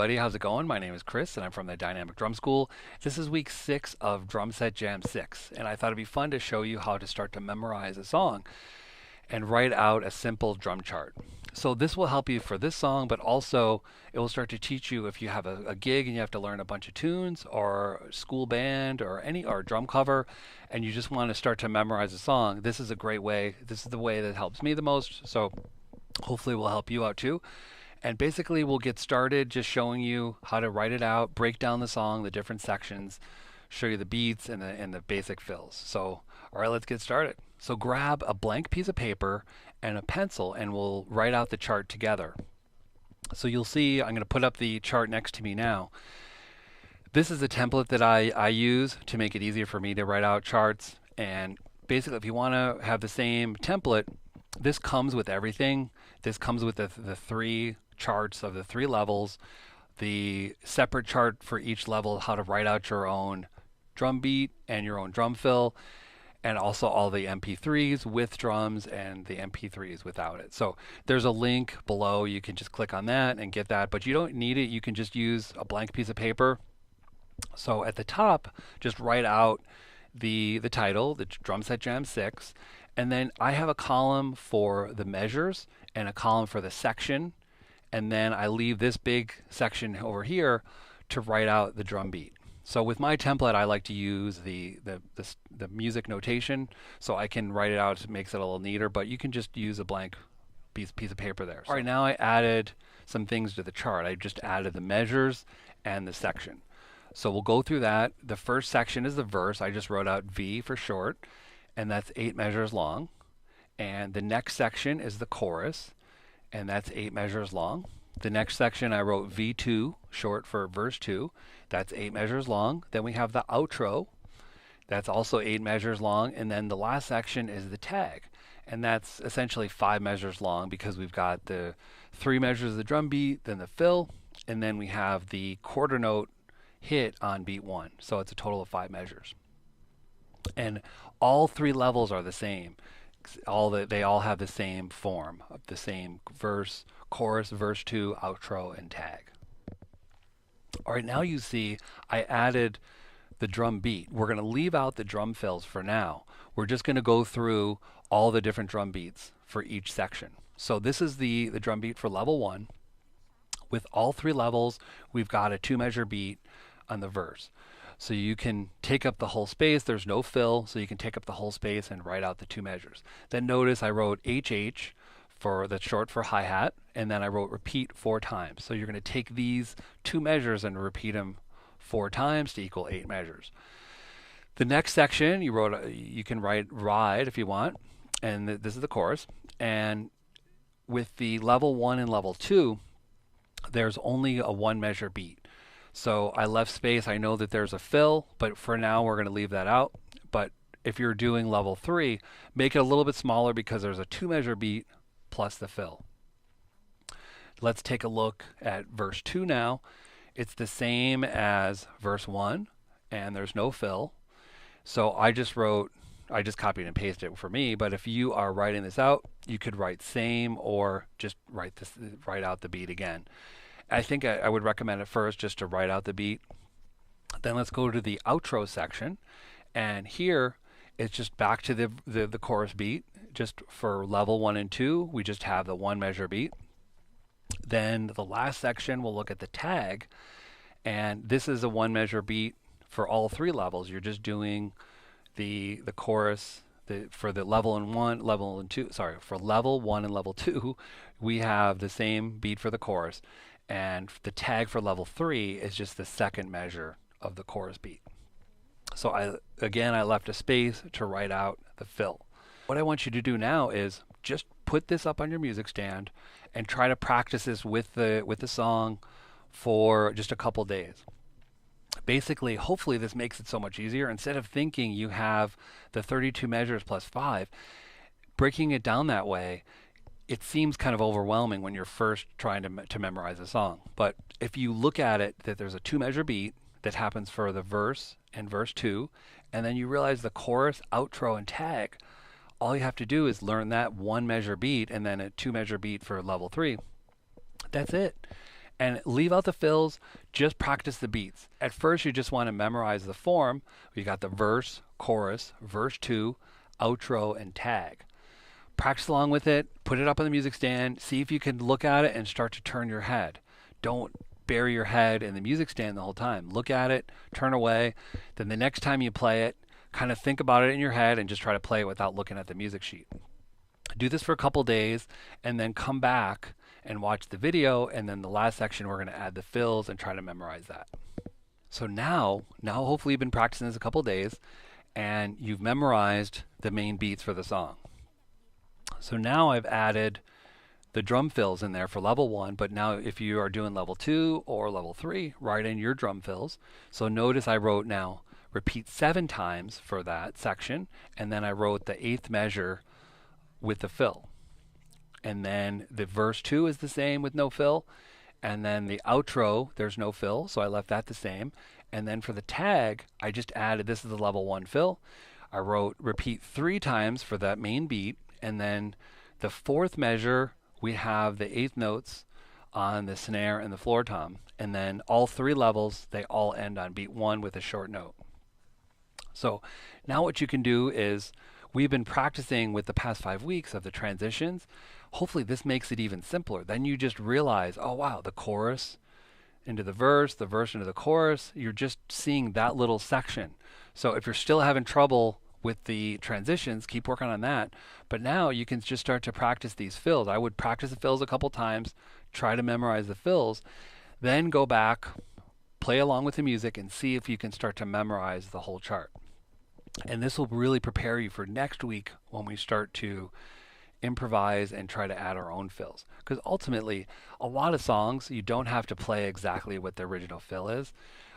everybody. How's it going? My name is Chris, and I'm from the Dynamic Drum School. This is week 6 of Drum Set Jam 6, and I thought it'd be fun to show you how to start to memorize a song and write out a simple drum chart. So this will help you for this song, but also it will start to teach you if you have a gig and you have to learn a bunch of tunes or school band or drum cover, and you just want to start to memorize a song. This is a great way. This is the way that helps me the most. So hopefully will help you out too. And basically, we'll get started just showing you how to write it out, break down the song, the different sections, show you the beats and the basic fills. So, all right, let's get started. So grab a blank piece of paper and a pencil, and we'll write out the chart together. So you'll see, I'm going to put up the chart next to me now. This is a template that I use to make it easier for me to write out charts. And basically, if you want to have the same template, this comes with everything. This comes with the three charts of the 3 levels, the separate chart for each level, how to write out your own drum beat and your own drum fill, and also all the MP3s with drums and the MP3s without it. So there's a link below. You can just click on that and get that, but you don't need it. You can just use a blank piece of paper. So at the top, just write out the title, the Drum Set Jam 6, and then I have a column for the measures and a column for the section, and then I leave this big section over here to write out the drum beat. So with my template, I like to use the music notation, so I can write it out. It makes it a little neater, but you can just use a blank piece of paper there. All right, now I added some things to the chart. I just added the measures and the section. So we'll go through that. The first section is the verse. I just wrote out V for short, and that's 8 measures long. And the next section is the chorus, and that's 8 measures long. The next section I wrote V2, short for verse 2. That's 8 measures long. Then we have the outro. That's also 8 measures long. And then the last section is the tag. And that's essentially 5 measures long because we've got the 3 measures of the drum beat, then the fill, and then we have the quarter note hit on beat 1. So it's a total of 5 measures. And all 3 levels are the same. They all have the same form, of the same verse, chorus, verse 2, outro, and tag. All right, now you see I added the drum beat. We're going to leave out the drum fills for now. We're just going to go through all the different drum beats for each section. So this is the drum beat for level 1. With all 3 levels, we've got a 2-measure beat on the verse. So you can take up the whole space. There's no fill, so you can take up the whole space and write out the 2 measures. Then notice I wrote HH for the short for hi-hat, and then I wrote repeat 4 times. So you're going to take these 2 measures and repeat them 4 times to equal 8 measures. The next section you can write ride if you want, and this is the chorus. And with the level 1 and level 2, there's only a 1-measure beat. So I left space. I know that there's a fill, but for now we're going to leave that out. But if you're doing level 3, make it a little bit smaller because there's a 2-measure beat plus the fill. Let's take a look at verse 2 now. It's the same as verse 1, and there's no fill. So I just copied and pasted it for me, but if you are writing this out, you could write same or just write out the beat again. I think I would recommend at first just to write out the beat. Then let's go to the outro section. And here it's just back to the chorus beat. Just for level 1 and 2, we just have the 1-measure beat. Then the last section, we'll look at the tag. And this is a 1-measure beat for all 3 levels. You're just doing the chorus. For the level 1 and level 2, we have the same beat for the chorus. And the tag for level 3 is just the 2nd measure of the chorus beat. So I left a space to write out the fill. What I want you to do now is just put this up on your music stand and try to practice this with the song for just a couple days. Basically, hopefully this makes it so much easier. Instead of thinking you have the 32 measures plus 5, breaking it down that way, it seems kind of overwhelming when you're first trying to memorize a song. But if you look at it, that there's a 2-measure beat that happens for the verse and verse 2, and then you realize the chorus, outro, and tag, all you have to do is learn that 1-measure beat and then a 2-measure beat for level 3. That's it. And leave out the fills, just practice the beats. At first, you just want to memorize the form. You got the verse, chorus, verse 2, outro, and tag. Practice along with it, put it up on the music stand, see if you can look at it and start to turn your head. Don't bury your head in the music stand the whole time. Look at it, turn away. Then the next time you play it, kind of think about it in your head and just try to play it without looking at the music sheet. Do this for a couple days and then come back and watch the video, and then the last section we're going to add the fills and try to memorize that. So now hopefully you've been practicing this a couple days and you've memorized the main beats for the song. So now I've added the drum fills in there for level 1, but now if you are doing level 2 or level 3, write in your drum fills. So notice I wrote now repeat 7 times for that section, and then I wrote the 8th measure with the fill. And then the verse 2 is the same with no fill, and then the outro, there's no fill, so I left that the same. And then for the tag, I just added, this is the level 1 fill. I wrote repeat 3 times for that main beat, and then the 4th measure, we have the 8th notes on the snare and the floor tom. And then all 3 levels, they all end on beat 1 with a short note. So now what you can do is, we've been practicing with the past 5 weeks of the transitions. Hopefully this makes it even simpler. Then you just realize, oh wow, the chorus into the verse into the chorus, you're just seeing that little section. So if you're still having trouble with the transitions, keep working on that. But now you can just start to practice these fills. I would practice the fills a couple times, try to memorize the fills, then go back, play along with the music, and see if you can start to memorize the whole chart. And this will really prepare you for next week when we start to improvise and try to add our own fills. Because ultimately, a lot of songs, you don't have to play exactly what the original fill is.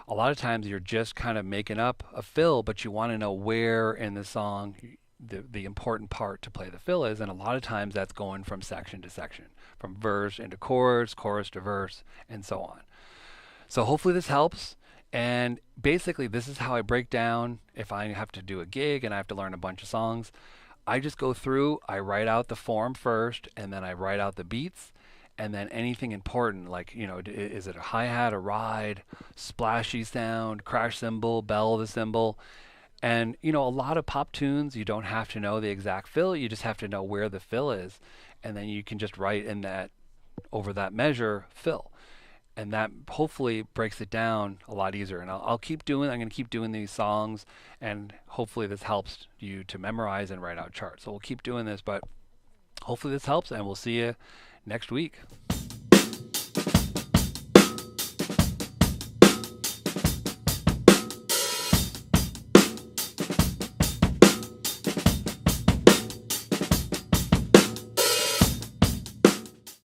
A lot of times you're just kind of making up a fill, but you want to know where in the song the important part to play the fill is. And a lot of times that's going from section to section, from verse into chorus, chorus to verse, and so on. So hopefully this helps. And basically this is how I break down if I have to do a gig and I have to learn a bunch of songs. I just go through, I write out the form first, and then I write out the beats, and then anything important, like, you know, is it a hi-hat, a ride, splashy sound, crash cymbal, bell of the cymbal. And, you know, a lot of pop tunes, you don't have to know the exact fill, you just have to know where the fill is, and then you can just write in that, over that measure, fill. And that hopefully breaks it down a lot easier. And I'm going to keep doing these songs, and hopefully this helps you to memorize and write out charts. So we'll keep doing this, but hopefully this helps, and we'll see you next week.